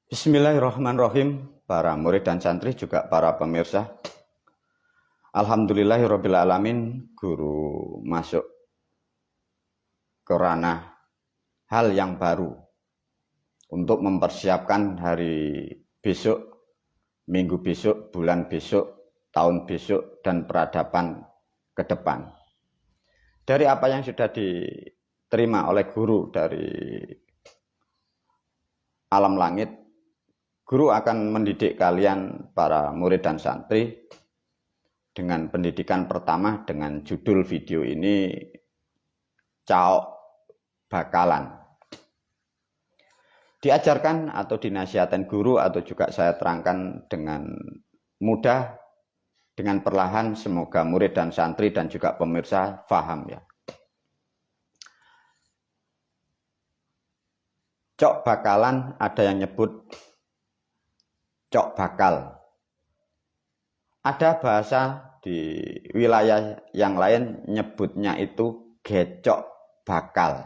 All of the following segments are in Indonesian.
Bismillahirrahmanirrahim, para murid dan santri juga para pemirsa. Alhamdulillahirrabbilalamin, guru masuk ke ranah hal yang baru untuk mempersiapkan hari besok, minggu besok, bulan besok, tahun besok, dan peradaban ke depan. Dari apa yang sudah diterima oleh guru dari alam langit, guru akan mendidik kalian para murid dan santri dengan pendidikan pertama dengan judul video ini Caok Bakalan. Diajarkan atau dinasihatkan guru atau juga saya terangkan dengan mudah, dengan perlahan, semoga murid dan santri dan juga pemirsa paham ya. Cok bakalan ada yang nyebut cok bakal. Ada bahasa di wilayah yang lain nyebutnya itu gecok bakal.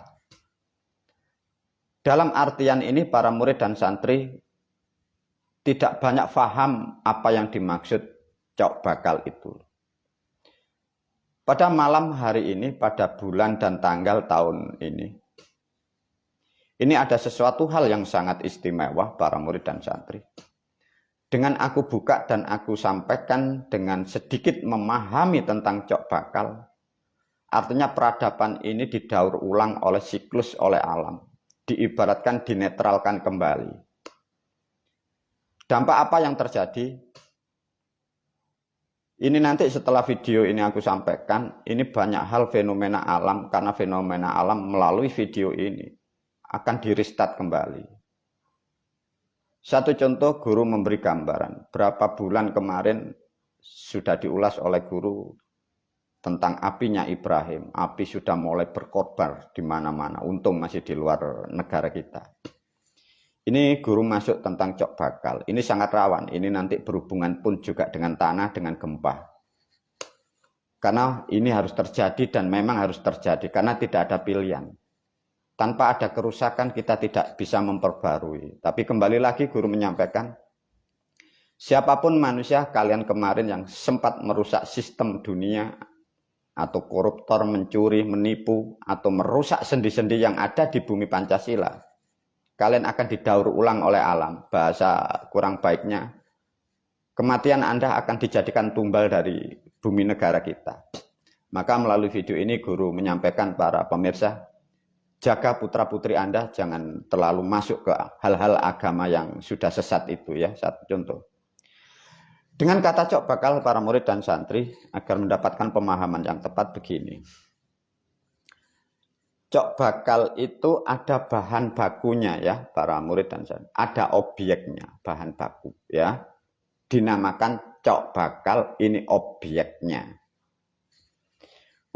Dalam artian ini para murid dan santri tidak banyak paham apa yang dimaksud cok bakal itu. Pada malam hari ini, pada bulan dan tanggal tahun ini ada sesuatu hal yang sangat istimewa para murid dan santri. Dengan aku buka dan aku sampaikan dengan sedikit memahami tentang cok bakal, artinya peradaban ini didaur ulang oleh siklus, oleh alam, diibaratkan dinetralkan kembali. Dampak apa yang terjadi? Ini nanti setelah video ini aku sampaikan, ini banyak hal fenomena alam, karena fenomena alam melalui video ini akan di-restart kembali. Satu contoh, guru memberi gambaran. Berapa bulan kemarin sudah diulas oleh guru tentang apinya Ibrahim. Api sudah mulai berkobar di mana-mana. Untung masih di luar negara kita. Ini guru masuk tentang cok bakal. Ini sangat rawan. Ini nanti berhubungan pun juga dengan tanah, dengan gempa. Karena ini harus terjadi dan memang harus terjadi. Karena tidak ada pilihan. Tanpa ada kerusakan kita tidak bisa memperbarui. Tapi kembali lagi guru menyampaikan, siapapun manusia kalian kemarin yang sempat merusak sistem dunia, atau koruptor, mencuri, menipu, atau merusak sendi-sendi yang ada di bumi Pancasila, kalian akan didaur ulang oleh alam. Bahasa kurang baiknya, kematian Anda akan dijadikan tumbal dari bumi negara kita. Maka melalui video ini guru menyampaikan para pemirsa, jaga putra-putri Anda jangan terlalu masuk ke hal-hal agama yang sudah sesat itu ya. Satu contoh. Dengan kata cok bakal para murid dan santri agar mendapatkan pemahaman yang tepat begini. Cok bakal itu ada bahan bakunya ya para murid dan santri. Ada objeknya, bahan baku ya. Dinamakan cok bakal, ini objeknya.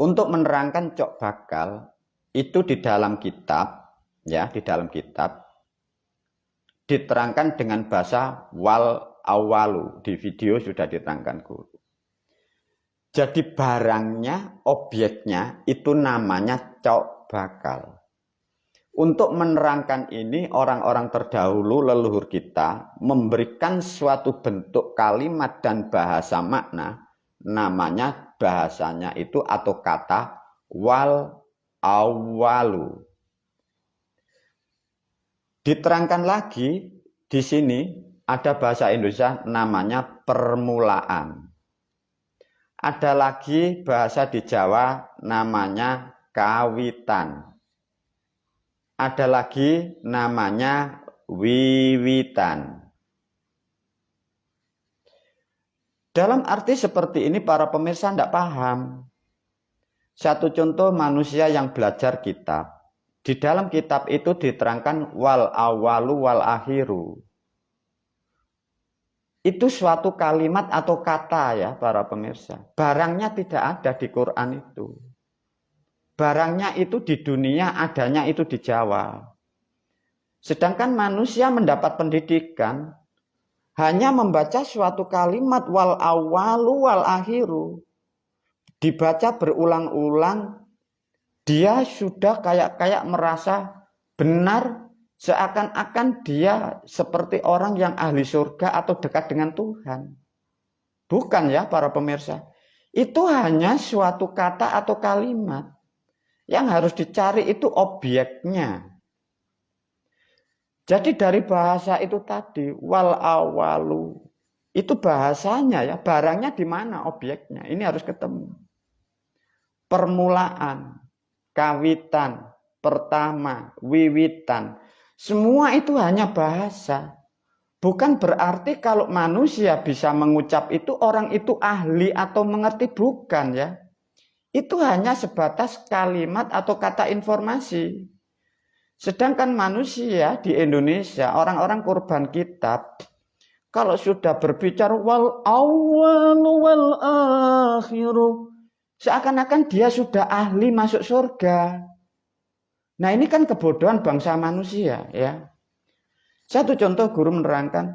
Untuk menerangkan cok bakal, itu di dalam kitab, ya, di dalam kitab diterangkan dengan bahasa wal awalu. Di video sudah diterangkan guru. Jadi barangnya, objeknya itu namanya cok bakal. Untuk menerangkan ini orang-orang terdahulu leluhur kita memberikan suatu bentuk kalimat dan bahasa makna, namanya bahasanya itu atau kata wal awalu. Diterangkan lagi di sini ada bahasa Indonesia namanya permulaan. Ada lagi bahasa di Jawa namanya kawitan. Ada lagi namanya wiwitan. Dalam arti seperti ini para pemirsa tidak paham. Satu contoh manusia yang belajar kitab. Di dalam kitab itu diterangkan wal awalu wal akhiru. Itu suatu kalimat atau kata ya para pemirsa. Barangnya tidak ada di Quran itu. Barangnya itu di dunia, adanya itu di Jawa. Sedangkan manusia mendapat pendidikan hanya membaca suatu kalimat wal awalu wal akhiru. Dibaca berulang-ulang, dia sudah kayak merasa benar Seakan-akan dia seperti orang yang ahli surga atau dekat dengan Tuhan. Bukan ya para pemirsa. Itu hanya suatu kata atau kalimat. Yang harus dicari itu objeknya. Jadi dari bahasa itu tadi, wal awalu, itu bahasanya ya, barangnya di mana objeknya. Ini harus ketemu. Permulaan, kawitan, pertama, wiwitan. Semua itu hanya bahasa. Bukan berarti kalau manusia bisa mengucap itu, orang itu ahli atau mengerti. Bukan ya. Itu hanya sebatas kalimat atau kata informasi. Sedangkan manusia di Indonesia, orang-orang kurban kitab, kalau sudah berbicara wal awwalu wal akhiru, seakan-akan dia sudah ahli masuk surga. Nah ini kan kebodohan bangsa manusia ya. Satu contoh guru menerangkan,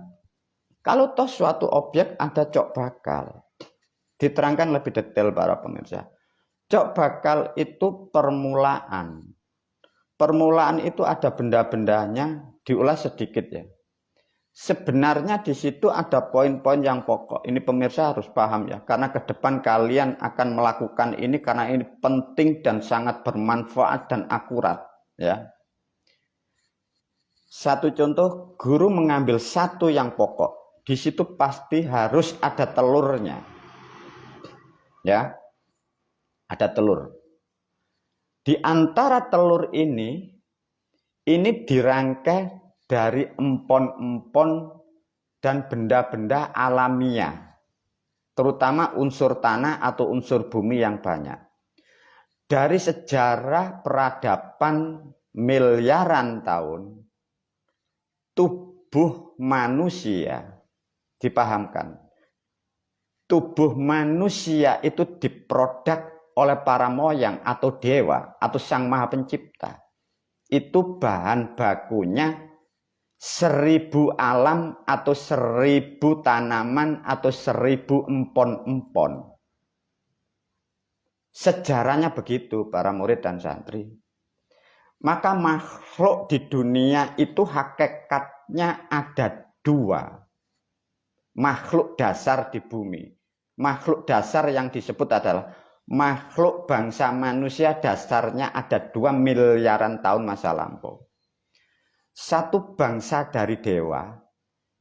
kalau toh suatu objek ada cok bakal, diterangkan lebih detail para pemirsa. Cok bakal itu permulaan. Permulaan itu ada benda-bendanya, diulas sedikit ya. Sebenarnya di situ ada poin-poin yang pokok. Ini pemirsa harus paham ya, karena ke depan kalian akan melakukan ini karena ini penting dan sangat bermanfaat dan akurat ya. Satu contoh, guru mengambil satu yang pokok. Di situ pasti harus ada telurnya. Ya. Ada telur. Di antara telur ini dirangkai dari empon-empon dan benda-benda alamiah, terutama unsur tanah atau unsur bumi yang banyak. Dari sejarah peradaban miliaran tahun, tubuh manusia dipahamkan. Tubuh manusia itu diproduk oleh para moyang atau dewa atau sang maha pencipta. Itu bahan bakunya 1000 alam atau 1000 tanaman atau 1000 empon-empon. Sejarahnya begitu para murid dan santri. Maka makhluk di dunia itu hakikatnya ada 2. Makhluk dasar di bumi. Makhluk dasar yang disebut adalah makhluk bangsa manusia dasarnya ada 2 miliaran tahun masa lampau. Satu bangsa dari dewa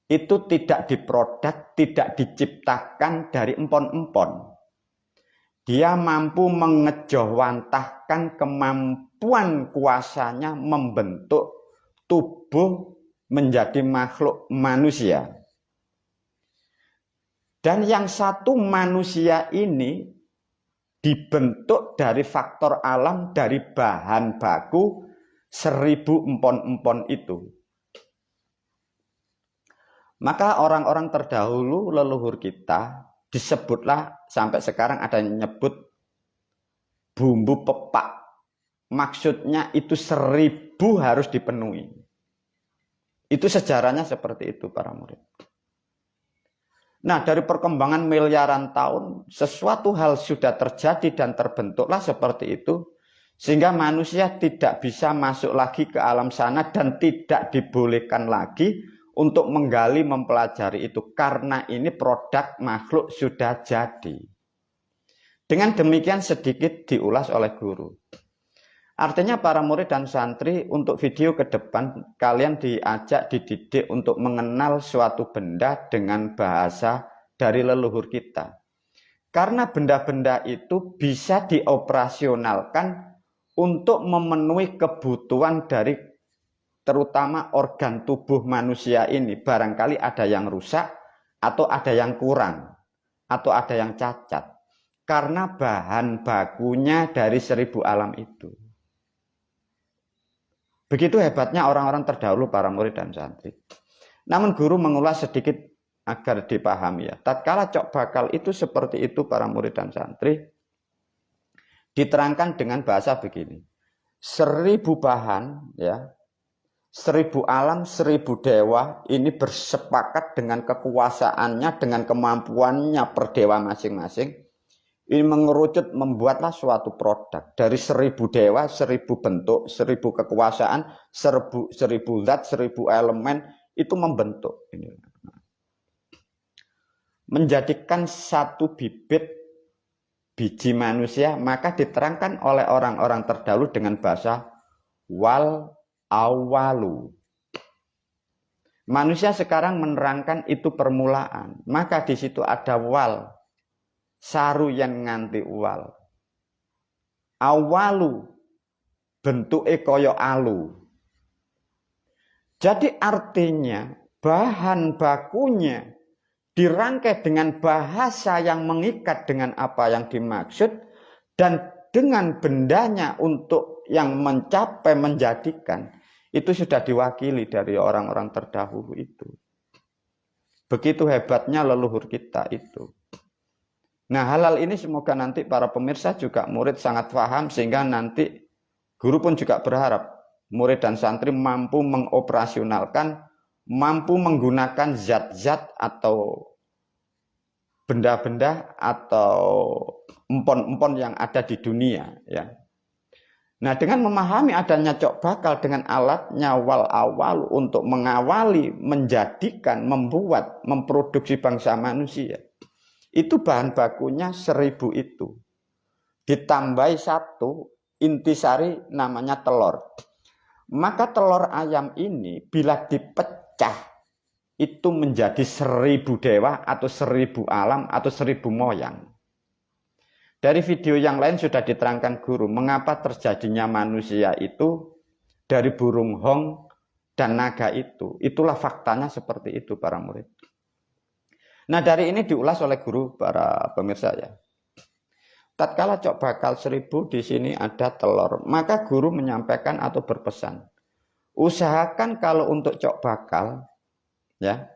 itu tidak diproduk, tidak diciptakan dari empon-empon. Dia mampu mengejawantahkan kemampuan kuasanya membentuk tubuh menjadi makhluk manusia. Dan yang satu manusia ini dibentuk dari faktor alam, dari bahan baku 1000 empon-empon itu. Maka orang-orang terdahulu leluhur kita disebutlah sampai sekarang ada yang nyebut bumbu pepak. Maksudnya itu 1000 harus dipenuhi. Itu sejarahnya seperti itu para murid. Nah, dari perkembangan miliaran tahun, sesuatu hal sudah terjadi dan terbentuklah seperti itu, sehingga manusia tidak bisa masuk lagi ke alam sana dan tidak dibolehkan lagi untuk menggali, mempelajari itu, karena ini produk makhluk sudah jadi. Dengan demikian sedikit diulas oleh guru. Artinya para murid dan santri untuk video ke depan kalian diajak, dididik untuk mengenal suatu benda dengan bahasa dari leluhur kita. Karena benda-benda itu bisa dioperasionalkan untuk memenuhi kebutuhan dari terutama organ tubuh manusia ini. Barangkali ada yang rusak atau ada yang kurang atau ada yang cacat. Karena bahan bakunya dari 1000 alam itu. Begitu hebatnya orang-orang terdahulu para murid dan santri. Namun guru mengulas sedikit agar dipahami ya. Tatkala cok bakal itu seperti itu para murid dan santri, diterangkan dengan bahasa begini. 1000 bahan ya, 1000 alam, 1000 dewa ini bersepakat dengan kekuasaannya, dengan kemampuannya per dewa masing-masing. Ini mengerucut membuatlah suatu produk dari 1000 dewa, 1000 bentuk, 1000 kekuasaan, 1000 zat, 1000 elemen itu membentuk. Ini. Menjadikan satu biji manusia, maka diterangkan oleh orang-orang terdahulu dengan bahasa wal awalu. Manusia sekarang menerangkan itu permulaan, maka di situ ada wal. Saru yang nganti wal. Awalu bentuke kaya alu. Jadi artinya bahan bakunya dirangkai dengan bahasa yang mengikat dengan apa yang dimaksud dan dengan bendanya untuk yang mencapai menjadikan itu sudah diwakili dari orang-orang terdahulu itu. Begitu hebatnya leluhur kita itu. Nah, hal-hal ini semoga nanti para pemirsa juga murid sangat paham sehingga nanti guru pun juga berharap murid dan santri mampu mengoperasionalkan, mampu menggunakan zat-zat atau benda-benda atau empon-empon yang ada di dunia. Ya. Nah, dengan memahami adanya cok bakal dengan alatnya wal awal untuk mengawali, menjadikan, membuat, memproduksi bangsa manusia. Itu bahan bakunya 1000 itu. Ditambahi 1 intisari namanya telur. Maka telur ayam ini bila dipecah itu menjadi 1000 dewa atau 1000 alam atau 1000 moyang. Dari video yang lain sudah diterangkan guru mengapa terjadinya manusia itu dari burung hong dan naga itu. Itulah faktanya seperti itu para murid. Nah, dari ini diulas oleh guru para pemirsa ya. Tatkala cok bakal 1000 di sini ada telur, maka guru menyampaikan atau berpesan, usahakan kalau untuk cok bakal ya,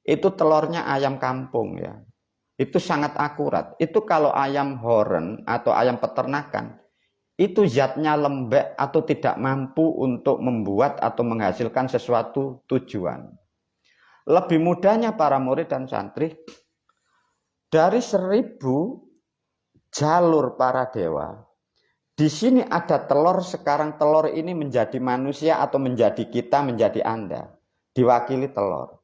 itu telurnya ayam kampung ya. Itu sangat akurat. Itu kalau ayam horen atau ayam peternakan, itu zatnya lembek atau tidak mampu untuk membuat atau menghasilkan sesuatu tujuan. Lebih mudahnya para murid dan santri, dari 1000 jalur para dewa, di sini ada telur, sekarang telur ini menjadi manusia atau menjadi kita, menjadi Anda. Diwakili telur.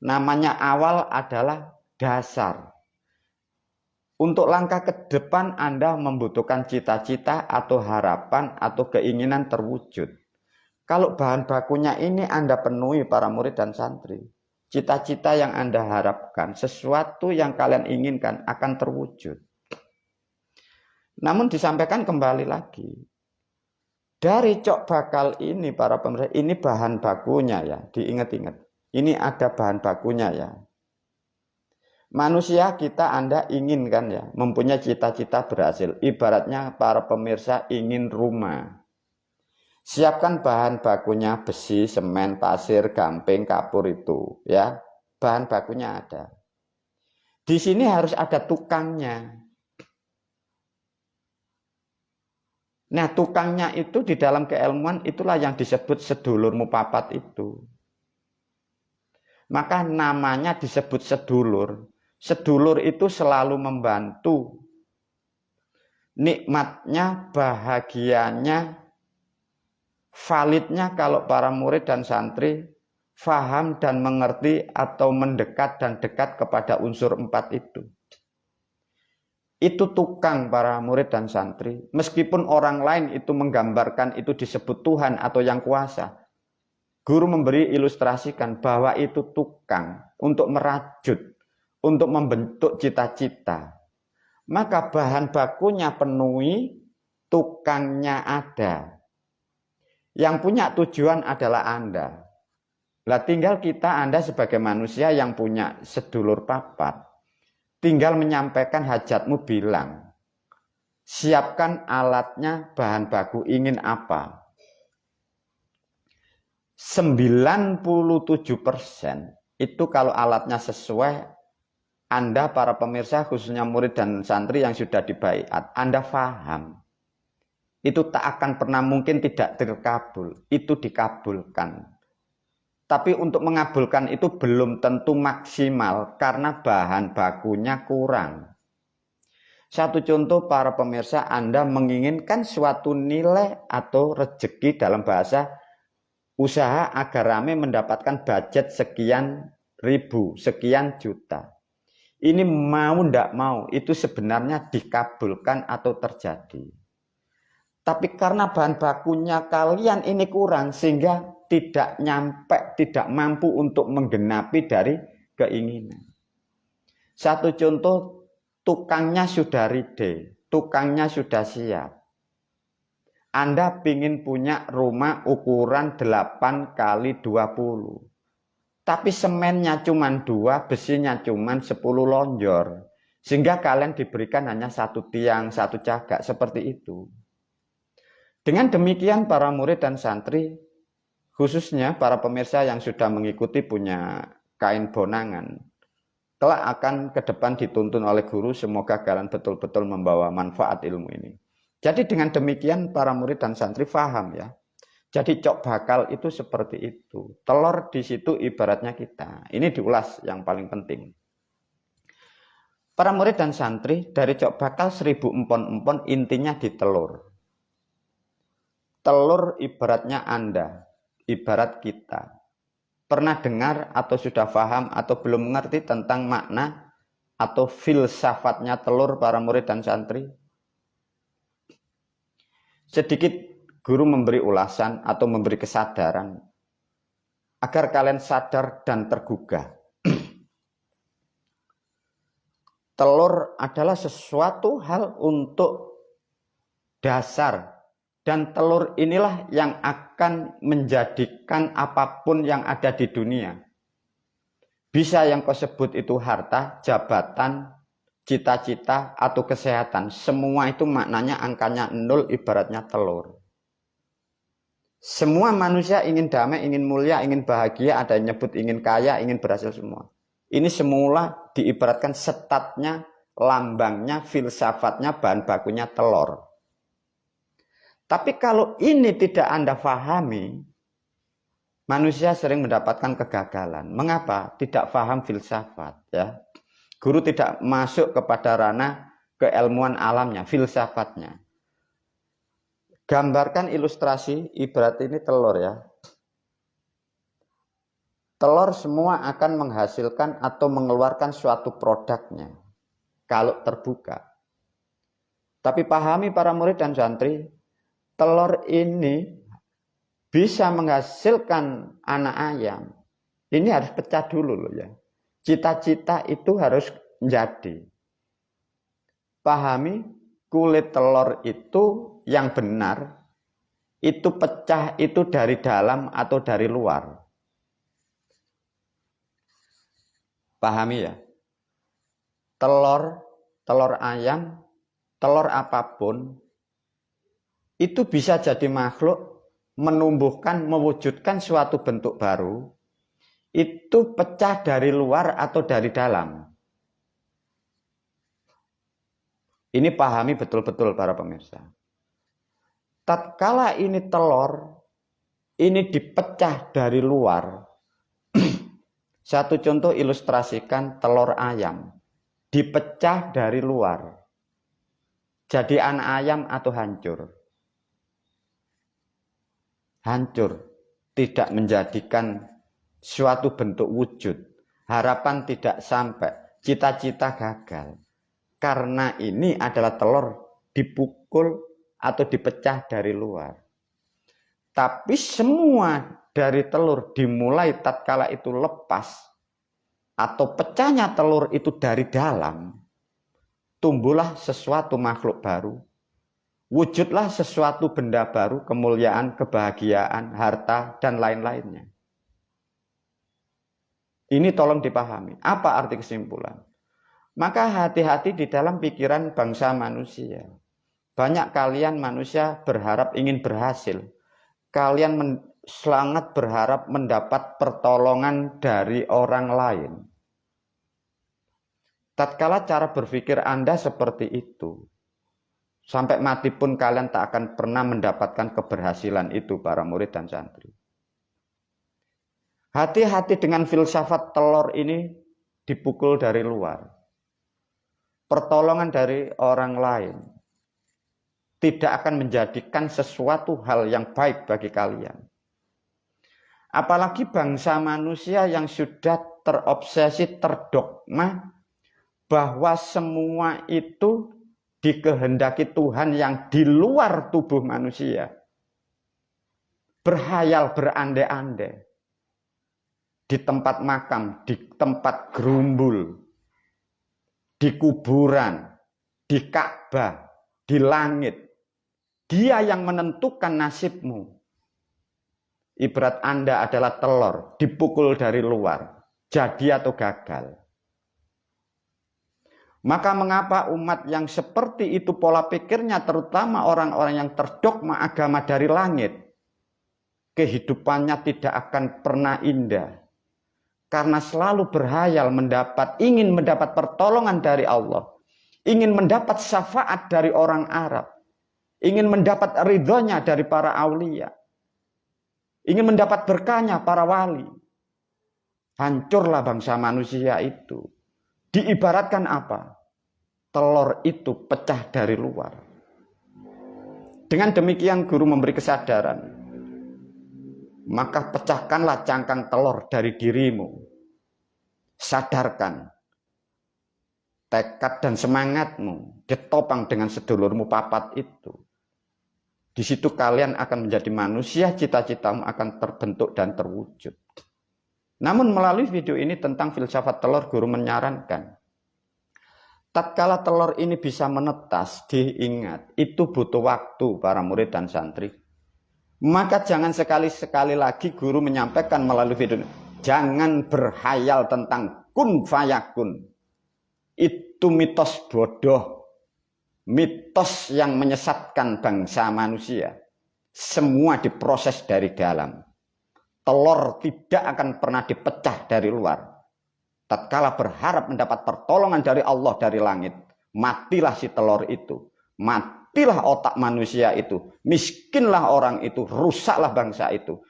Namanya awal adalah dasar. Untuk langkah ke depan Anda membutuhkan cita-cita atau harapan atau keinginan terwujud. Kalau bahan bakunya ini Anda penuhi para murid dan santri, cita-cita yang Anda harapkan, sesuatu yang kalian inginkan akan terwujud. Namun disampaikan kembali lagi, dari cok bakal ini para pemirsa, ini bahan bakunya ya, diingat-ingat. Ini ada bahan bakunya ya. Manusia kita Anda inginkan ya, mempunyai cita-cita berhasil. Ibaratnya para pemirsa ingin rumah. Siapkan bahan bakunya besi, semen, pasir, gamping, kapur itu ya. Bahan bakunya ada. Di sini harus ada tukangnya. Nah, tukangnya itu di dalam keilmuan itulah yang disebut sedulurmu papat itu. Maka namanya disebut sedulur. Sedulur itu selalu membantu. Nikmatnya, bahagianya, validnya kalau para murid dan santri faham dan mengerti atau mendekat dan dekat kepada unsur 4 itu. Itu tukang para murid dan santri. Meskipun orang lain itu menggambarkan itu disebut Tuhan atau yang kuasa. Guru memberi ilustrasikan bahwa itu tukang untuk merajut, untuk membentuk cita-cita. Maka bahan bakunya penuhi, tukangnya ada. Yang punya tujuan adalah Anda. Lah tinggal kita Anda sebagai manusia yang punya sedulur papat, tinggal menyampaikan hajatmu bilang, siapkan alatnya, bahan baku ingin apa. 97% itu kalau alatnya sesuai, Anda para pemirsa khususnya murid dan santri yang sudah dibaiat, Anda paham. Itu tak akan pernah mungkin tidak terkabul, itu dikabulkan. Tapi untuk mengabulkan itu belum tentu maksimal karena bahan bakunya kurang. Satu contoh para pemirsa, Anda menginginkan suatu nilai atau rezeki dalam bahasa usaha agar rame mendapatkan budget sekian ribu, sekian juta. Ini mau ndak mau, itu sebenarnya dikabulkan atau terjadi. Tapi karena bahan bakunya kalian ini kurang, sehingga tidak nyampe, tidak mampu untuk menggenapi dari keinginan. Satu contoh, tukangnya sudah ready, tukangnya sudah siap. Anda ingin punya rumah ukuran 8 kali 20. Tapi semennya cuma 2, besinya cuma 10 lonjor. Sehingga kalian diberikan hanya 1 tiang, 1 cagak, seperti itu. Dengan demikian para murid dan santri, khususnya para pemirsa yang sudah mengikuti punya kain bonangan, kelak akan ke depan dituntun oleh guru, semoga kalian betul-betul membawa manfaat ilmu ini. Jadi dengan demikian para murid dan santri paham ya. Jadi cok bakal itu seperti itu. Telur di situ ibaratnya kita. Ini diulas yang paling penting. Para murid dan santri, dari cok bakal 1000 empon-empon intinya di telur. Telur ibaratnya Anda, ibarat kita. Pernah dengar atau sudah paham atau belum mengerti tentang makna atau filsafatnya telur para murid dan santri? Sedikit guru memberi ulasan atau memberi kesadaran agar kalian sadar dan tergugah. Telur adalah sesuatu hal untuk dasar. Dan telur inilah yang akan menjadikan apapun yang ada di dunia. Bisa yang kau sebut itu harta, jabatan, cita-cita, atau kesehatan. Semua itu maknanya angkanya 0, ibaratnya telur. Semua manusia ingin damai, ingin mulia, ingin bahagia, ada yang nyebut ingin kaya, ingin berhasil semua. Ini semula diibaratkan setatnya, lambangnya, filsafatnya, bahan bakunya telur. Tapi kalau ini tidak Anda pahami, manusia sering mendapatkan kegagalan. Mengapa? Tidak paham filsafat. Ya. Guru tidak masuk kepada ranah keilmuan alamnya, filsafatnya. Gambarkan ilustrasi, ibarat ini telur ya. Telur semua akan menghasilkan atau mengeluarkan suatu produknya. Kalau terbuka. Tapi pahami para murid dan santri, telur ini bisa menghasilkan anak ayam. Ini harus pecah dulu loh ya. Cita-cita itu harus jadi. Pahami, kulit telur itu yang benar, itu pecah itu dari dalam atau dari luar. Pahami ya. Telur ayam, telur apapun, itu bisa jadi makhluk, menumbuhkan, mewujudkan suatu bentuk baru, itu pecah dari luar atau dari dalam. Ini pahami betul-betul para pemirsa. Tatkala ini telur, ini dipecah dari luar. Satu contoh ilustrasikan telur ayam, dipecah dari luar. Jadi anak ayam atau hancur. Hancur, tidak menjadikan suatu bentuk wujud, harapan tidak sampai, cita-cita gagal. Karena ini adalah telur dipukul atau dipecah dari luar. Tapi semua dari telur dimulai tatkala itu lepas atau pecahnya telur itu dari dalam, tumbuhlah sesuatu makhluk baru. Wujudlah sesuatu benda baru, kemuliaan, kebahagiaan, harta, dan lain-lainnya. Ini tolong dipahami. Apa arti kesimpulan? Maka hati-hati di dalam pikiran bangsa manusia. Banyak kalian manusia berharap ingin berhasil. Kalian sangat berharap mendapat pertolongan dari orang lain. Tatkala cara berpikir Anda seperti itu, sampai mati pun kalian tak akan pernah mendapatkan keberhasilan itu para murid dan santri. Hati-hati dengan filsafat telur ini dipukul dari luar. pertolongan dari orang lain tidak akan menjadikan sesuatu hal yang baik bagi kalian. Apalagi bangsa manusia yang sudah terobsesi, terdogma bahwa semua itu dikehendaki Tuhan yang di luar tubuh manusia. Berhayal, berandai-andai. Di tempat makam, di tempat gerumbul, di kuburan, di Ka'bah, di langit. Dia yang menentukan nasibmu. Ibarat Anda adalah telur, dipukul dari luar, jadi atau gagal. Maka mengapa umat yang seperti itu pola pikirnya, terutama orang-orang yang terdogma agama dari langit, kehidupannya tidak akan pernah indah. Karena selalu berhayal ingin mendapat pertolongan dari Allah. Ingin mendapat syafaat dari orang Arab. Ingin mendapat ridhonya dari para aulia. Ingin mendapat berkahnya para wali. Hancurlah bangsa manusia itu. Diibaratkan apa? Telur itu pecah dari luar. Dengan demikian guru memberi kesadaran. Maka pecahkanlah cangkang telur dari dirimu. Sadarkan tekad dan semangatmu ditopang dengan sedulurmu papat itu. Di situ kalian akan menjadi manusia, cita-citamu akan terbentuk dan terwujud. Namun melalui video ini tentang filsafat telur, guru menyarankan tatkala telur ini bisa menetas, diingat, itu butuh waktu para murid dan santri. Maka jangan sekali-sekali lagi guru menyampaikan melalui video ini, jangan berhayal tentang kun fayakun. Itu mitos bodoh. Mitos yang menyesatkan bangsa manusia. Semua diproses dari dalam. Telur tidak akan pernah dipecah dari luar. Tatkala berharap mendapat pertolongan dari Allah dari langit, matilah si telur itu. Matilah otak manusia itu, miskinlah orang itu, rusaklah bangsa itu.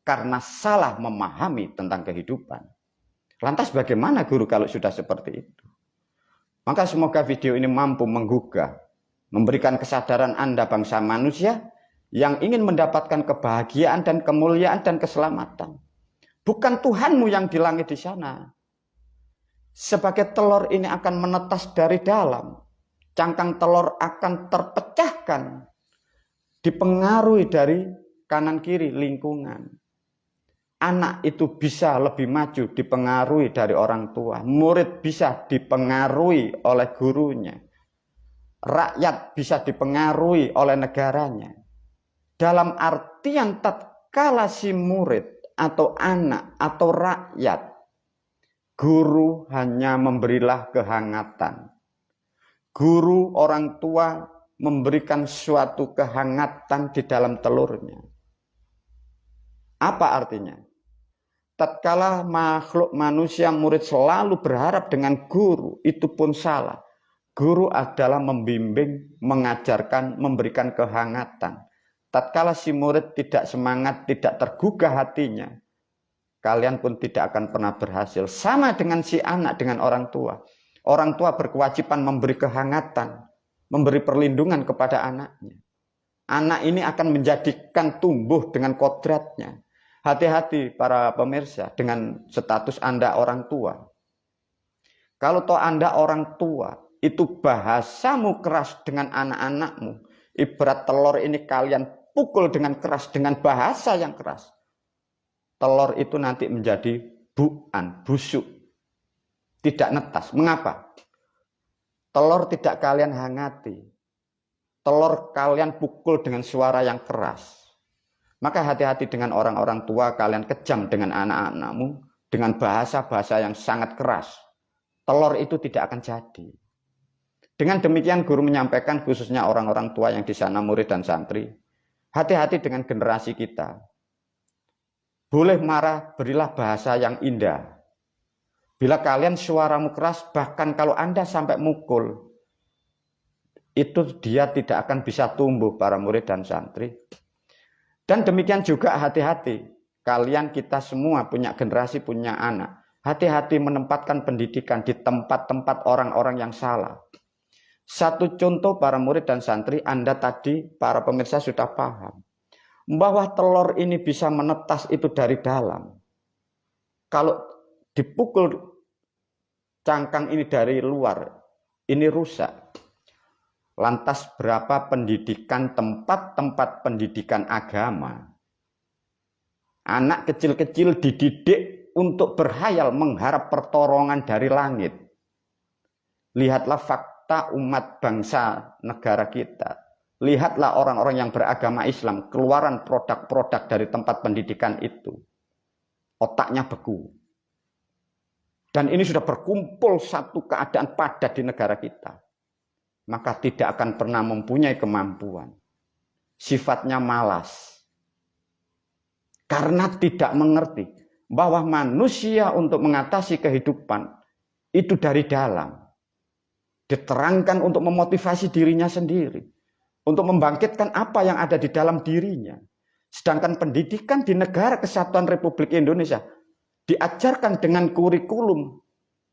Karena salah memahami tentang kehidupan. Lantas bagaimana guru kalau sudah seperti itu? Maka semoga video ini mampu menggugah, memberikan kesadaran Anda bangsa manusia yang ingin mendapatkan kebahagiaan dan kemuliaan dan keselamatan. Bukan Tuhanmu yang di langit di sana. Sebagai telur ini akan menetas dari dalam. Cangkang telur akan terpecahkan, dipengaruhi dari kanan kiri lingkungan. Anak itu bisa lebih maju dipengaruhi dari orang tua. Murid bisa dipengaruhi oleh gurunya. Rakyat bisa dipengaruhi oleh negaranya. Dalam artian tatkala si murid atau anak atau rakyat, guru hanya memberilah kehangatan. Guru orang tua memberikan suatu kehangatan di dalam telurnya. Apa artinya? Tatkala makhluk manusia murid selalu berharap dengan guru, itu pun salah. Guru adalah membimbing, mengajarkan, memberikan kehangatan. Tatkala si murid tidak semangat, tidak tergugah hatinya, kalian pun tidak akan pernah berhasil. Sama dengan si anak, dengan orang tua. Orang tua berkewajiban memberi kehangatan, memberi perlindungan kepada anaknya. Anak ini akan menjadikan tumbuh dengan kodratnya. Hati-hati para pemirsa dengan status Anda orang tua. Kalau toh Anda orang tua, itu bahasamu keras dengan anak-anakmu. Ibarat telur ini kalian pukul dengan keras, dengan bahasa yang keras. Telur itu nanti menjadi busuk. Tidak netas. Mengapa? Telur tidak kalian hangati. Telur kalian pukul dengan suara yang keras. Maka hati-hati dengan orang-orang tua, kalian kejam dengan anak-anakmu dengan bahasa-bahasa yang sangat keras. Telur itu tidak akan jadi. Dengan demikian guru menyampaikan khususnya orang-orang tua yang di sana murid dan santri. Hati-hati dengan generasi kita. Boleh marah, berilah bahasa yang indah. Bila kalian suaramu keras, bahkan kalau Anda sampai mukul, itu dia tidak akan bisa tumbuh para murid dan santri. Dan demikian juga hati-hati. Kalian kita semua punya generasi, punya anak. Hati-hati menempatkan pendidikan di tempat-tempat orang-orang yang salah. Satu contoh para murid dan santri, Anda tadi, para pemirsa sudah paham. Bahwa telur ini bisa menetas itu dari dalam. Kalau dipukul cangkang ini dari luar, ini rusak. Lantas berapa pendidikan, tempat-tempat pendidikan agama. Anak kecil-kecil dididik untuk berhayal mengharap pertolongan dari langit. Lihatlah fakta umat bangsa negara kita. Lihatlah orang-orang yang beragama Islam, keluaran produk-produk dari tempat pendidikan itu. Otaknya beku. Dan ini sudah berkumpul satu keadaan padat di negara kita. Maka tidak akan pernah mempunyai kemampuan. Sifatnya malas. Karena tidak mengerti bahwa manusia untuk mengatasi kehidupan itu dari dalam. Diterangkan untuk memotivasi dirinya sendiri. Untuk membangkitkan apa yang ada di dalam dirinya. Sedangkan pendidikan di negara Kesatuan Republik Indonesia diajarkan dengan kurikulum.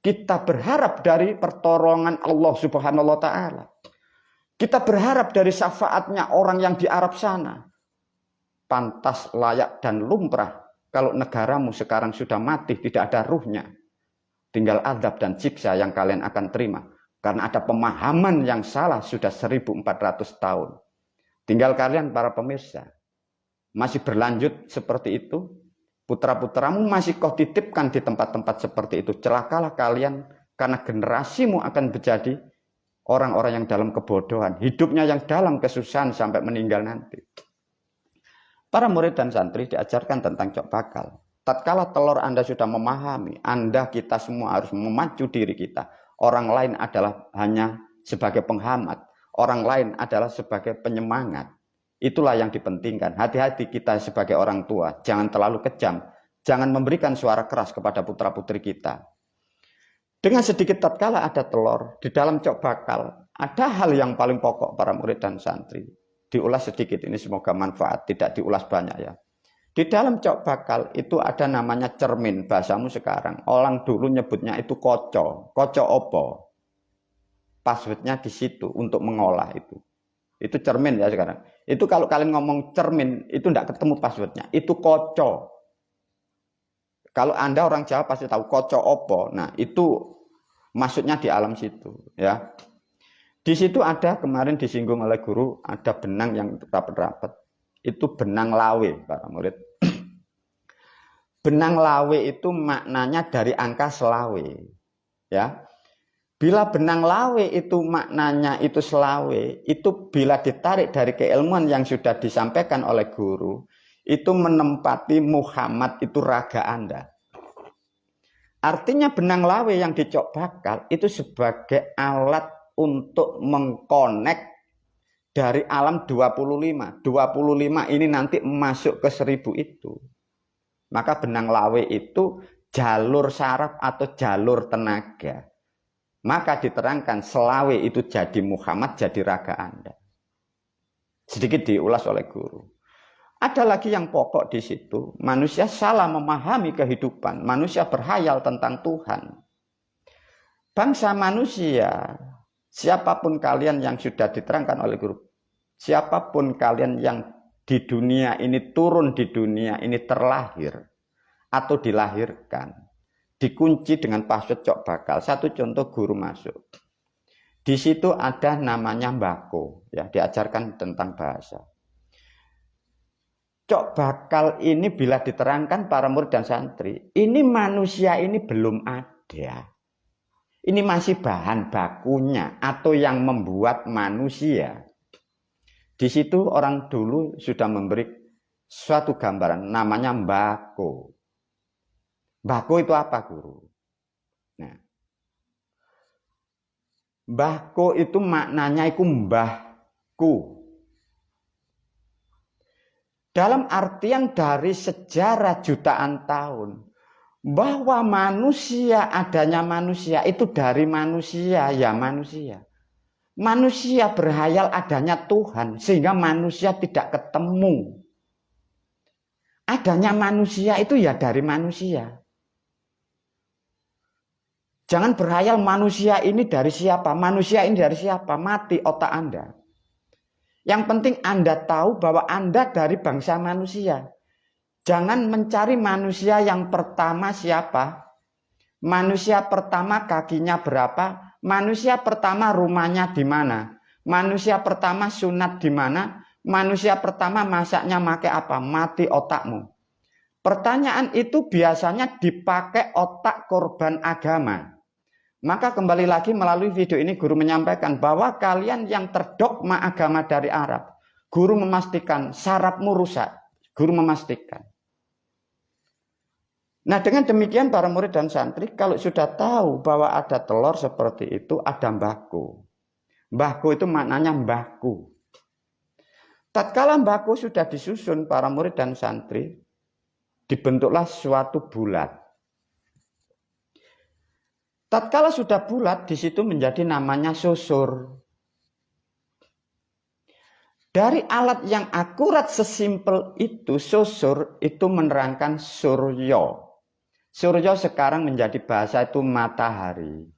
Kita berharap dari pertolongan Allah Subhanahu wa Ta'ala. Kita berharap dari syafaatnya orang yang di Arab sana. Pantas, layak, dan lumrah. Kalau negaramu sekarang sudah mati, tidak ada ruhnya. Tinggal azab dan siksa yang kalian akan terima. Karena ada pemahaman yang salah sudah 1400 tahun. Tinggal kalian para pemirsa. Masih berlanjut seperti itu. Putra-putramu masih kau titipkan di tempat-tempat seperti itu. Celakalah kalian karena generasimu akan menjadi orang-orang yang dalam kebodohan. Hidupnya yang dalam kesusahan sampai meninggal nanti. Para murid dan santri diajarkan tentang cok bakal. Tatkala telur Anda sudah memahami, Anda kita semua harus memacu diri kita. Orang lain adalah hanya sebagai penghambat. Orang lain adalah sebagai penyemangat. Itulah yang dipentingkan. Hati-hati kita sebagai orang tua. Jangan terlalu kejam. Jangan memberikan suara keras kepada putra-putri kita. Dengan sedikit tatkala ada telur, di dalam cok bakal, ada hal yang paling pokok para murid dan santri. Diulas sedikit, ini semoga manfaat, tidak diulas banyak ya. Di dalam cok bakal itu ada namanya cermin, bahasamu sekarang. Orang dulu nyebutnya itu koco. Koco opo? Passwordnya di situ untuk mengolah itu. Itu cermin ya sekarang. Itu kalau kalian ngomong cermin, itu tidak ketemu passwordnya. Itu koco. Kalau Anda orang Jawa pasti tahu koco opo. Nah itu maksudnya di alam situ ya. Di situ ada kemarin disinggung oleh guru, ada benang yang rapat-rapat. Itu benang lawe, para murid. Benang lawe itu maknanya dari angka selawe. Ya. Bila benang lawe itu maknanya itu selawe, itu bila ditarik dari keilmuan yang sudah disampaikan oleh guru, itu menempati Muhammad itu raga Anda. Artinya benang lawe yang dicok bakal itu sebagai alat untuk mengkonek dari alam 25. 25 ini nanti masuk ke 1000 itu. Maka benang lawe itu jalur saraf atau jalur tenaga. Maka diterangkan selawe itu jadi Muhammad, jadi raga Anda. Sedikit diulas oleh guru. Ada lagi yang pokok di situ. Manusia salah memahami kehidupan. Manusia berhayal tentang Tuhan. Bangsa manusia, siapapun kalian yang sudah diterangkan oleh guru, siapapun kalian yang di dunia ini turun di dunia ini terlahir atau dilahirkan, dikunci dengan password cok bakal. Satu contoh guru masuk. Di situ ada namanya mbako, ya, diajarkan tentang bahasa. Cok bakal ini bila diterangkan para murid dan santri, ini manusia ini belum ada. Ini masih bahan bakunya atau yang membuat manusia. Di situ orang dulu sudah memberi suatu gambaran namanya mbako. Mbako itu apa, guru? Nah, mbako itu maknanya itu mbahku. Dalam artian dari sejarah jutaan tahun. Bahwa manusia, adanya manusia itu dari manusia, ya manusia. Manusia berhayal adanya Tuhan, sehingga manusia tidak ketemu. Adanya manusia itu ya dari manusia. Jangan berhayal manusia ini dari siapa, manusia ini dari siapa, mati otak Anda. Yang penting Anda tahu bahwa Anda dari bangsa manusia. Jangan mencari manusia yang pertama siapa, manusia pertama kakinya berapa, manusia pertama rumahnya di mana, manusia pertama sunat di mana, manusia pertama masaknya pakai apa, mati otakmu. Pertanyaan itu biasanya dipakai otak korban agama. Maka kembali lagi melalui video ini guru menyampaikan bahwa kalian yang terdogma agama dari Arab, guru memastikan sarafmu rusak. Guru memastikan. Nah dengan demikian para murid dan santri kalau sudah tahu bahwa ada telur seperti itu, ada mbahku. Mbahku itu maknanya mbahku. Tatkala mbahku sudah disusun para murid dan santri, dibentuklah suatu bulat. Tatkala sudah bulat, di situ menjadi namanya susur. Dari alat yang akurat sesimpel itu, susur itu menerangkan suryo. Suryo sekarang menjadi bahasa itu matahari.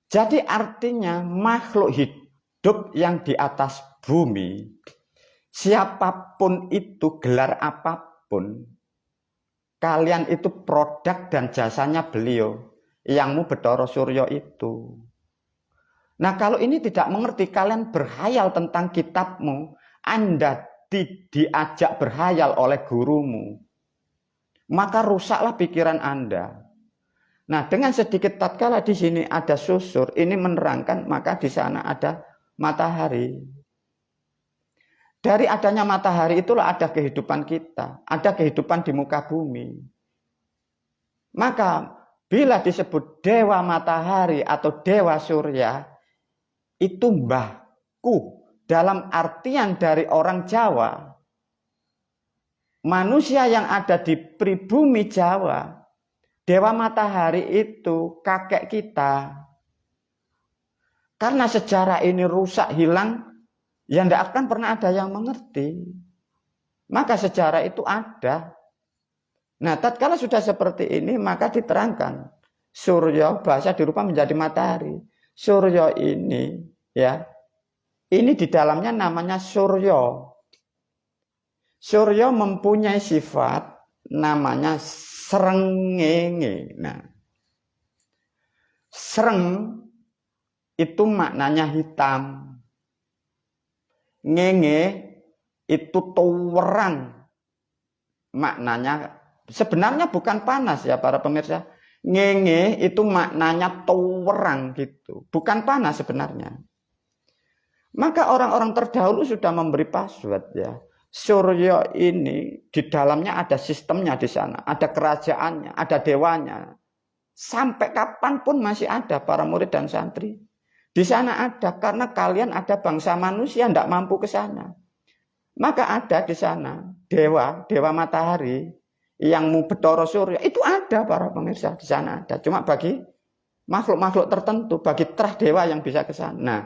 Jadi artinya makhluk hidup yang di atas bumi, siapapun itu, gelar apapun, kalian itu produk dan jasanya beliau. Yangmu Bathara Surya itu. Nah kalau ini tidak mengerti, kalian berhayal tentang kitabmu, Anda diajak berhayal oleh gurumu, maka rusaklah pikiran Anda. Nah dengan sedikit tatkala di sini ada susur, ini menerangkan maka di sana ada matahari. Dari adanya matahari itulah ada kehidupan kita, ada kehidupan di muka bumi. Maka bila disebut dewa matahari atau dewa surya, itu mbahku dalam artian dari orang Jawa. Manusia yang ada di pribumi Jawa, dewa matahari itu kakek kita. Karena sejarah ini rusak, hilang, ya tidak akan pernah ada yang mengerti. Maka sejarah itu ada. Nah, tatkala sudah seperti ini, maka diterangkan. Surya, bahasa dirubah menjadi matahari. Surya ini, ya, ini di dalamnya namanya surya. Surya mempunyai sifat namanya srengenge. Nah, sreng itu maknanya hitam. Ngenge itu tuwerang. Maknanya sebenarnya bukan panas ya para pemirsa. Ngenge itu maknanya tuwerang gitu. Bukan panas sebenarnya. Maka orang-orang terdahulu sudah memberi password ya. Surya ini di dalamnya ada sistemnya di sana. Ada kerajaannya, ada dewanya. Sampai kapanpun masih ada para murid dan santri. Di sana ada karena kalian ada bangsa manusia tidak mampu ke sana. Maka ada di sana dewa, dewa matahari yang Bathara Surya itu ada para pemirsa di sana ada. Cuma bagi makhluk-makhluk tertentu, bagi terah dewa yang bisa ke sana. Nah,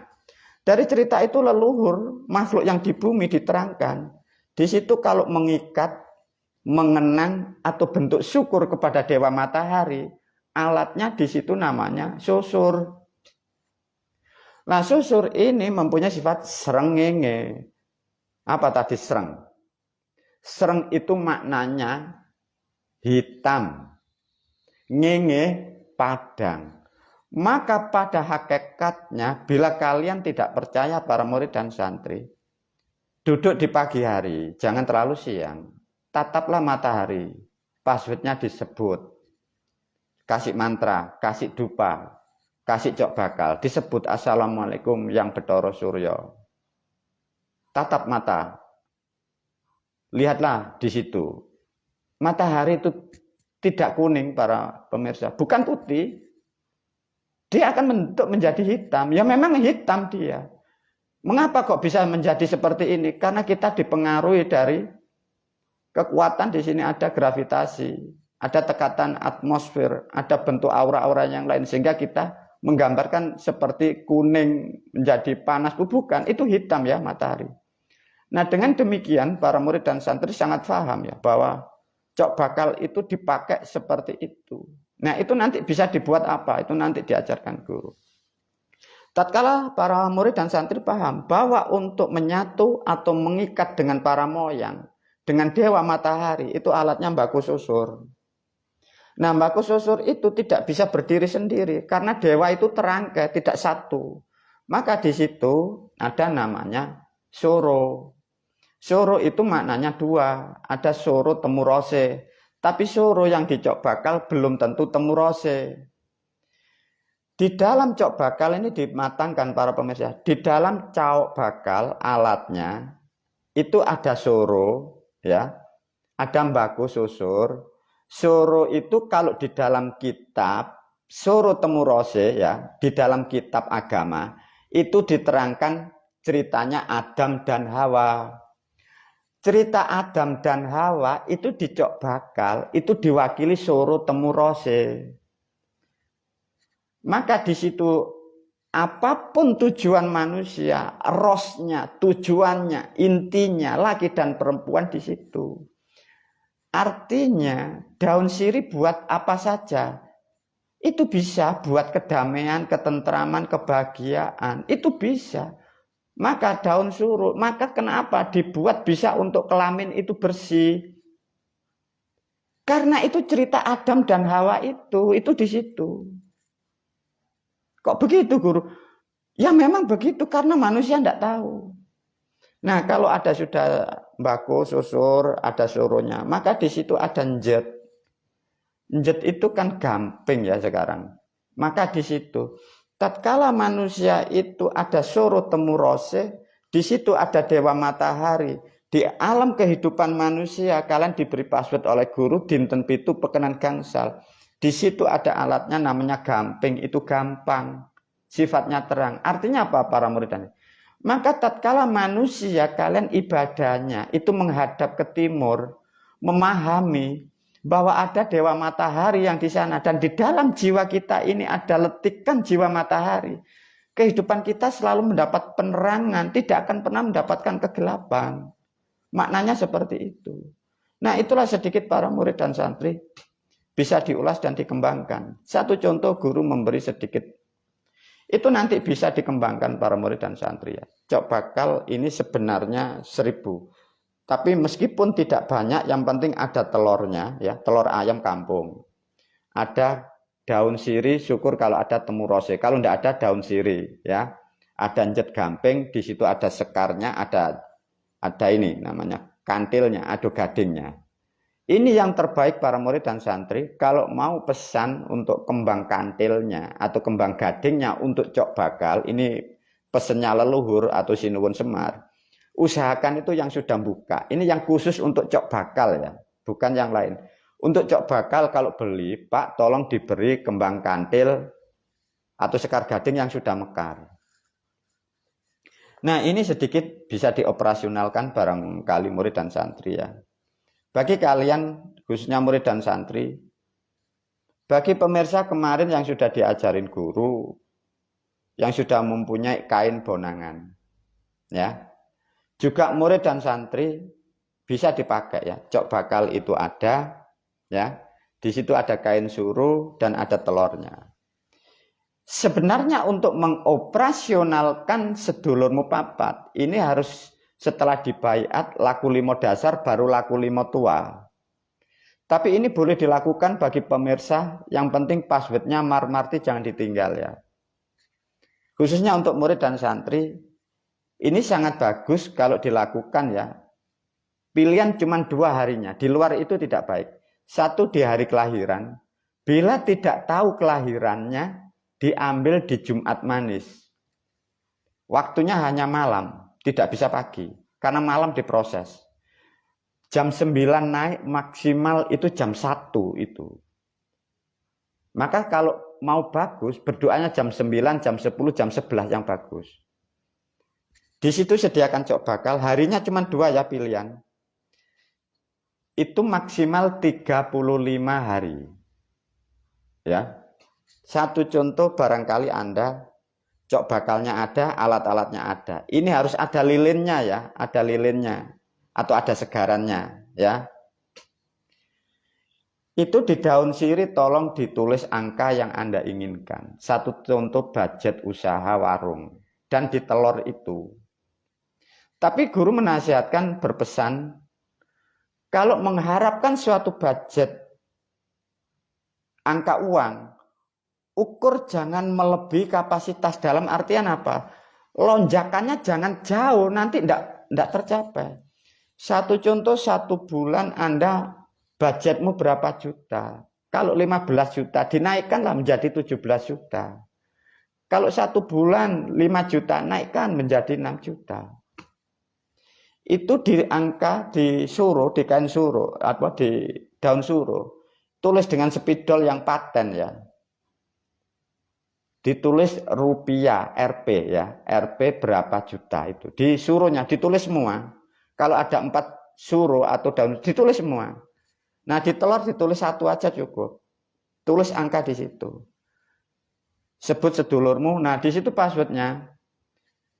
dari cerita itu leluhur makhluk yang di bumi diterangkan. Di situ kalau mengikat, mengenang atau bentuk syukur kepada dewa matahari, alatnya di situ namanya susur. Nah, susur ini mempunyai sifat srengenge. Apa tadi sreng? Sreng itu maknanya hitam. Ngenge padang. Maka pada hakikatnya bila kalian tidak percaya para murid dan santri, duduk di pagi hari, jangan terlalu siang. Tataplah matahari. Passwordnya disebut. Kasih mantra, kasih dupa, kasih cok bakal. Disebut Assalamualaikum yang Bathara Surya. Tatap mata. Lihatlah di situ. Matahari itu tidak kuning para pemirsa. Bukan putih. Dia akan bentuk menjadi hitam. Ya memang hitam dia. Mengapa kok bisa menjadi seperti ini? Karena kita dipengaruhi dari kekuatan di sini ada gravitasi, ada tekanan atmosfer, ada bentuk aura-aura yang lain sehingga kita menggambarkan seperti kuning menjadi panas. Bukan, itu hitam ya matahari. Nah dengan demikian para murid dan santri sangat paham ya bahwa cok bakal itu dipakai seperti itu. Nah, itu nanti bisa dibuat apa? Itu nanti diajarkan guru. Tatkala para murid dan santri paham bahwa untuk menyatu atau mengikat dengan para moyang, dengan dewa matahari, itu alatnya baku susur. Nah, baku susur itu tidak bisa berdiri sendiri karena dewa itu terangkai, tidak satu. Maka di situ ada namanya soro. Soro itu maknanya dua, ada soro temurose. Tapi soro yang di Cok Bakal belum tentu temurose. Di dalam Cok Bakal ini dimatangkan para pemirsa. Di dalam Cok Bakal alatnya itu ada soro, ya, ada baku susur. Soro itu kalau di dalam kitab soro temurose, ya, di dalam kitab agama itu diterangkan ceritanya Adam dan Hawa. Cerita Adam dan Hawa itu di Cok Bakal itu diwakili soro temurose. Maka di situ apapun tujuan manusia, rosnya, tujuannya, intinya laki dan perempuan di situ. Artinya daun sirih buat apa saja. Itu bisa buat kedamaian, ketentraman, kebahagiaan. Itu bisa. Maka daun surut, maka kenapa dibuat bisa untuk kelamin itu bersih? Karena itu cerita Adam dan Hawa itu di situ. Kok begitu, guru? Ya memang begitu karena manusia tidak tahu. Nah, kalau ada sudah baku susur, ada suruhnya, maka di situ ada njet. Njet itu kan gamping ya sekarang. Maka di situ tatkala manusia itu ada soro temurose, di situ ada dewa matahari. Di alam kehidupan manusia kalian diberi password oleh guru dinten pitu pekenan gangsal. Di situ ada alatnya namanya gamping, itu gampang. Sifatnya terang. Artinya apa para murid? Maka tatkala manusia kalian ibadahnya itu menghadap ke timur, memahami bahwa ada dewa matahari yang di sana dan di dalam jiwa kita ini ada letikan jiwa matahari. Kehidupan kita selalu mendapat penerangan, tidak akan pernah mendapatkan kegelapan. Maknanya seperti itu. Nah, itulah sedikit para murid dan santri bisa diulas dan dikembangkan. Satu contoh guru memberi sedikit. Itu nanti bisa dikembangkan para murid dan santri ya. Cok Bakal ini sebenarnya 1000. Tapi meskipun tidak banyak, yang penting ada telurnya ya, telur ayam kampung. Ada daun sirih, syukur kalau ada temurose. Kalau tidak ada daun sirih ya. Ada njet gamping, di situ ada sekarnya, ada ini namanya kantilnya, ada gadingnya. Ini yang terbaik para murid dan santri. Kalau mau pesan untuk kembang kantilnya atau kembang gadingnya untuk Cok Bakal, ini pesennya leluhur atau Sinuwun Semar. Usahakan itu yang sudah buka. Ini yang khusus untuk Cok Bakal ya, bukan yang lain. Untuk Cok Bakal kalau beli, Pak tolong diberi kembang kantil atau sekar gading yang sudah mekar. Nah, ini sedikit bisa dioperasionalkan barangkali murid dan santri ya. Bagi kalian, khususnya murid dan santri, bagi pemirsa kemarin yang sudah diajarin guru, yang sudah mempunyai kain bonangan, ya, juga murid dan santri bisa dipakai ya. Cok Bakal itu ada, ya, di situ ada kain suruh dan ada telurnya. Sebenarnya untuk mengoperasionalkan sedulurmu papat, ini harus setelah dibaiat laku 5 dasar baru laku 5 tua. Tapi ini boleh dilakukan bagi pemirsa, yang penting passwordnya marmarti jangan ditinggal ya. Khususnya untuk murid dan santri, ini sangat bagus kalau dilakukan ya. Pilihan cuma 2 harinya, di luar itu tidak baik. 1 di hari kelahiran, bila tidak tahu kelahirannya, diambil di Jumat Manis. Waktunya hanya malam. Tidak bisa pagi, karena malam diproses. Jam 9 naik, maksimal itu jam 1 itu. Maka kalau mau bagus, berdoanya jam 9, jam 10, jam 11 yang bagus. Di situ sediakan Cok Bakal, harinya cuma 2 ya pilihan. Itu maksimal 35 hari. Ya. Satu contoh barangkali Anda Cok Bakalnya ada, alat-alatnya ada. Ini harus ada lilinnya ya, ada lilinnya atau ada segarannya ya. Itu di daun sirih tolong ditulis angka yang Anda inginkan. Satu contoh budget usaha warung. Dan di telur itu. Tapi guru menasihatkan berpesan, kalau mengharapkan suatu budget angka uang, ukur jangan melebihi kapasitas. Dalam artian apa? Lonjakannya jangan jauh, nanti tidak tercapai. Satu contoh, satu bulan Anda budgetmu berapa juta? Kalau 15 juta, dinaikkanlah menjadi 17 juta. Kalau satu bulan 5 juta, naikkan menjadi 6 juta. Itu di angka, di suruh, di kain suruh, atau di daun suruh. Tulis dengan spidol yang paten ya. Ditulis rupiah, Rp ya. Rp berapa juta itu. Di suruhnya, ditulis semua. Kalau ada 4 suruh atau daun, ditulis semua. Nah di telur ditulis satu aja cukup. Tulis angka di situ. Sebut sedulurmu. Nah di situ passwordnya.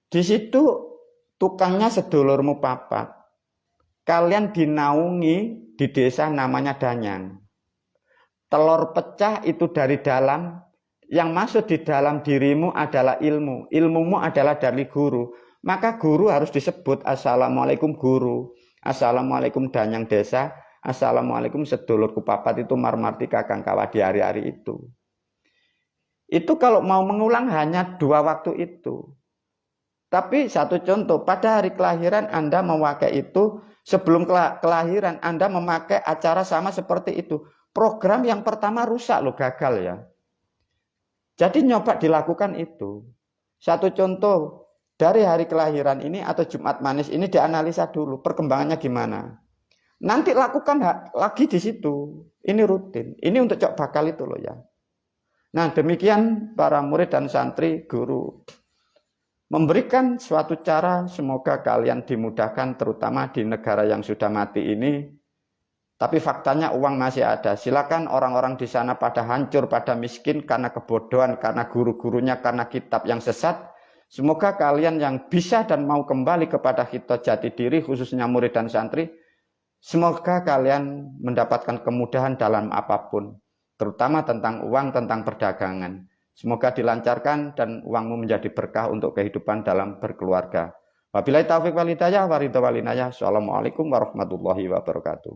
Di situ tukangnya sedulurmu papat. Kalian dinaungi di desa namanya Danyang. Telur pecah itu dari dalam. Yang masuk di dalam dirimu adalah ilmu. Ilmumu adalah dari guru. Maka guru harus disebut assalamualaikum guru, assalamualaikum Danyang desa, assalamualaikum sedulurku papat itu marmarti kakang kawa di hari-hari itu. Itu kalau mau mengulang hanya 2 waktu itu. Tapi satu contoh, pada hari kelahiran Anda memakai itu, sebelum kelahiran Anda memakai acara sama seperti itu. Program yang pertama rusak loh, gagal ya. Jadi nyoba dilakukan itu. Satu contoh, dari hari kelahiran ini atau Jumat Manis ini dianalisa dulu perkembangannya gimana. Nanti lakukan lagi di situ. Ini rutin. Ini untuk cok bakal itu loh ya. Nah demikian para murid dan santri guru memberikan suatu cara, semoga kalian dimudahkan terutama di negara yang sudah mati ini. Tapi faktanya uang masih ada. Silakan orang-orang di sana pada hancur, pada miskin karena kebodohan, karena guru-gurunya, karena kitab yang sesat. Semoga kalian yang bisa dan mau kembali kepada kita jati diri, khususnya murid dan santri, semoga kalian mendapatkan kemudahan dalam apapun, terutama tentang uang, tentang perdagangan. Semoga dilancarkan dan uangmu menjadi berkah untuk kehidupan dalam berkeluarga. Wabillahi taufiq wal hidayah wa ridha wal inayah. Assalamualaikum warahmatullahi wabarakatuh.